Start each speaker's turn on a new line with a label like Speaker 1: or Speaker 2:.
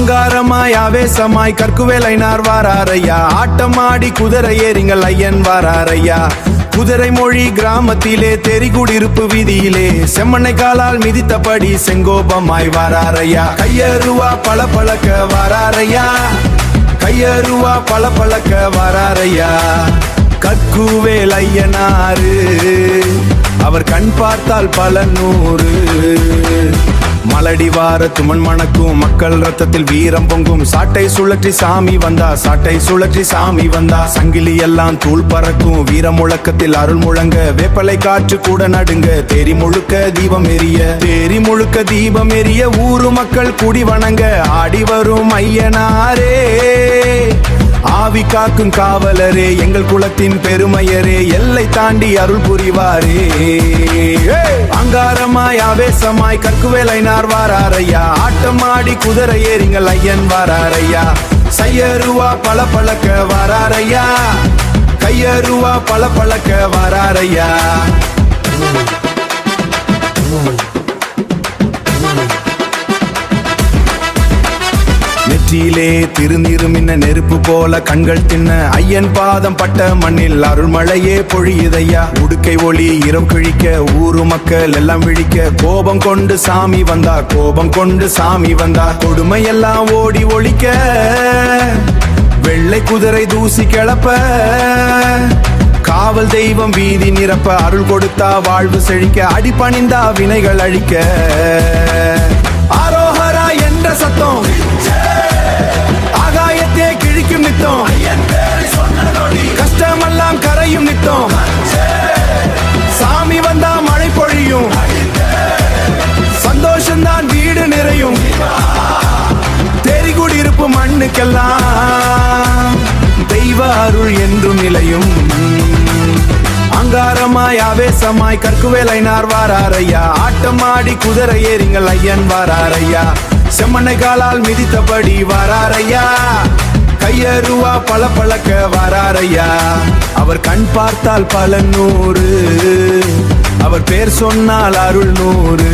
Speaker 1: அங்காரமாய் ஆவேசமாய் கற்குவேலைனார் வாராரையா. ஆட்டமாடி குதிரை ஏறிங்கள் ஐயன் வாராரையா. குதிரை மொழி கிராமத்திலே தெரிகுடிருப்பு வீதியிலே செம்மண்ணை காலால் மிதித்தபடி செங்கோபமாய் வாராரையா. கையருவா பல பழக்க வாராரையா. கையருவா பல பழக்க வாராரையா. கற்குவேல் ஐயனாரு அவர் கண் பார்த்தால் பல நூறு. மலடி வார துமன் மணக்கும் மக்கள் ரத்தத்தில் வீரம் பொங்கும். சாட்டை சுழற்றி சாமி வந்தா. சாட்டை சுழற்றி சாமி வந்தா. சங்கிலி எல்லாம் தூள் பறக்கும். வீர முழக்கத்தில் அருள் முழங்க. வேப்பலை காற்று கூட நடுங்க. தேரி முழுக்க தீபம் எரிய. தேரி முழுக்க தீபம் எரிய. ஊரு மக்கள் கூடி வணங்க. ஆடி வரும் ஐயனாரே ஆவி காக்கும் காவலரே எங்கள் குலத்தின் பெருமையரே எல்லை தாண்டி அருள் புரிவாரே. அங்காரமாய் ஆவேசமாய் கற்குவேலைனார் வாராரையா. ஆட்டமாடி குதிரை ஏறிங்கள் ஐயன் வாராரையா. சையருவா பல பழக்க வாராரையா. கையருவா பல பழக்க வாராரையா. நெற்றியிலே திருநீருமின்ன நெருப்பு போல கண்கள் தின்ன. ஐயன் பாதம் பட்ட மண்ணில் அருள்மழையே பொழியுதையா. உடுக்கை ஒளி இரவு கிழிக்க. ஊரு மக்கள் எல்லாம் விழிக்க. கோபம் கொண்டு சாமி வந்தா. கோபம் கொண்டு சாமி வந்தா. கொடுமையெல்லாம் ஓடி ஒழிக்க. வெள்ளை குதிரை தூசி கிளப்ப. காவல் தெய்வம் வீதி நிரப்ப. அருள் கொடுத்தா வாழ்வு செழிக்க. அடிபணிந்தா வினைகள் அழிக்க. ஆரோஹரா என்ற சத்தம் ஆகாயத்தே கிழிக்கும் நித்தம். கஷ்டமெல்லாம் கரையும் நித்தம். சாமி வந்தா மழை பொழியும். சந்தோஷம்தான் வீடு நிறையும். தெரிகுடியிருப்பு மண்ணுக்கெல்லாம் தெய்வ அருள் என்றும் நிலையும். அங்காரமாய் ஆவேசமாய் கற்குவேலைனார் வாராரையா. ஆட்டமாடி குதிரை ஏறிங்கள் ஐயன் வாராரையா. செம்மண்ணை காலால் மிதித்தபடி வாராரையா. கையருவா பல பழக்க வாராரையா. அவர் கண் பார்த்தால் பல நூறு. அவர் பேர் சொன்னால் அருள் நூறு.